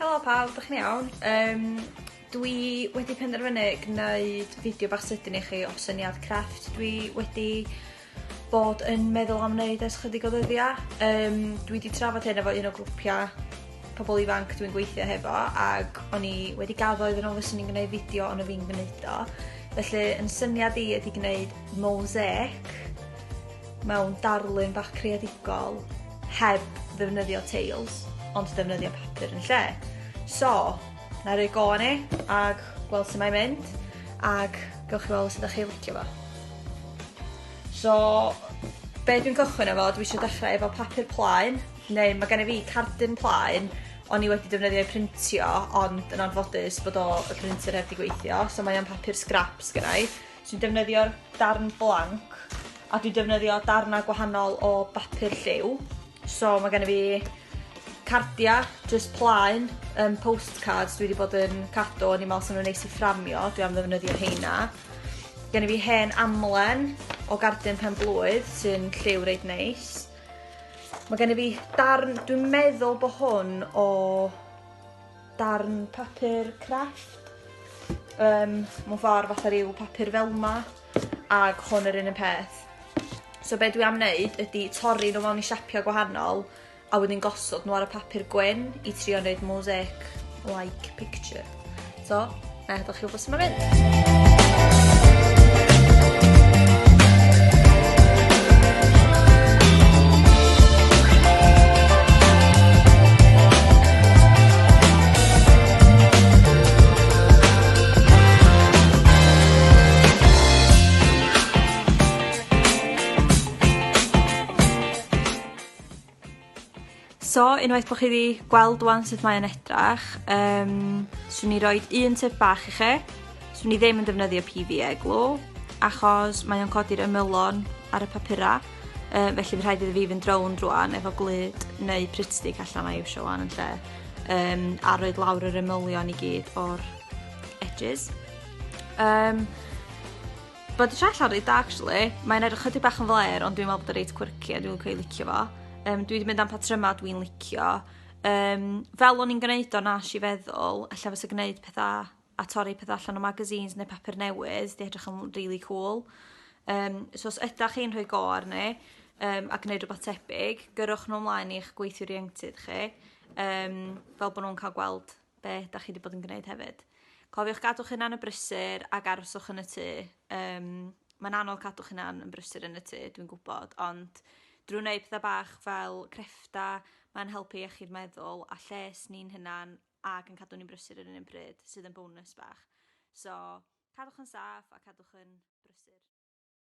Helo pawb, ydych chi'n iawn? Dwi wedi penderfynu gwneud fideo bach sydyn i chi o syniad crefft dwi wedi bod yn meddwl am wneud ers chydig o ddyddiau. Dwi wedi trafod hyn efo un o grwpiau pobl ifanc dwi'n gweithio hefo ac o'n i wedi gaddo iddyn nhw fyswn i'n gwneud fideo ond o fi'n gwneud o. Felly yn syniad i ydi gwneud mosaic mewn darlun bach creadigol heb ddefnyddio tails ond defnyddio papur yn lle. So, na roi go ni ag gweld sut mae'n mynd ag gewch chi weld sut ydych chi licio fo. So, be dwi'n cychwyn efo, dwi eisiau dechrau efo papur plaen, neu mae gen i fi cardyn plaen o'n i wedi defnyddio i printio, ond yn anffodus bod y printer heb di gweithio, so mae o'n papur scraps gyda i. So dwi'n defnyddio'r darn blanc a dwi'n defnyddio darnau gwahanol o bapur lliw. So mae gen i fi cardia, just plaen, postcards dwi wedi bod yn cadw, o'n i'n meddwl sy'n nhw'n neis i fframio, dwi am ddefnyddio heina. Gen i fi hen amlen o gardyn pen blwydd sy'n lliw reit neis. Mae gen i fi darn, dwi'n meddwl bod hwn o darn papur crefft. Mewn ffordd fatha ryw papur fel yma, ag hwn yr un y peth. So be dwi am wneud ydy torri nhw mewn i siapia gwahanol a wedyn gosod nhw ar y papur gwyn i trio wneud mosaic-like picture. So, na ydych chi wybod sut mae'n mynd? So, unwaith bod chi wedi gweld wan sut mae'n edrach, swn i roi un tip bach i chi. Swn i ddim yn defnyddio PVA glue, achos mae'n codi'r ymylon ar y papura. Felly fydd rhaid iddi fi fynd rownd rwan efo glud neu pritstick allan na iwsio wan yn lle. A roed lawr yr ymylion i gyd o'r edges. Bod y allan reit da, actually. Mae'n edrych chydig bach yn fler, ond dwi'n meddwl bod y reit quirky a dwi'n cael ei licio fo. Dwi wedi mynd am patrymau dwi'n licio. Fel o'n i'n gwneud o nas i feddwl, alla fysa gwneud pethau a torri pethau allan o magazines neu papur newydd, di edrych yn really cool. So os ydych chi'n rhoi go arni a gwneud rhywbeth tebyg, gyrwch nhw ymlaen i'ch gweithiwr ieuenctid chi, fel bod nhw'n cael gweld be da chi wedi bod yn gwneud hefyd. Cofiwch gadwch hynna'n y brysur ac aroswch yn y tŷ. Mae'n anodd cadwch hynna'n brysur yn y tŷ, dwi'n gwybod, ond drwy wneud pethau bach fel creffta, mae'n helpu iechyd meddwl a lles ni'n hynna'n ac yn cadw ni'n brysur yn un pryd, sydd yn bonus bach. So, cadwch yn saff a cadwch yn brysur.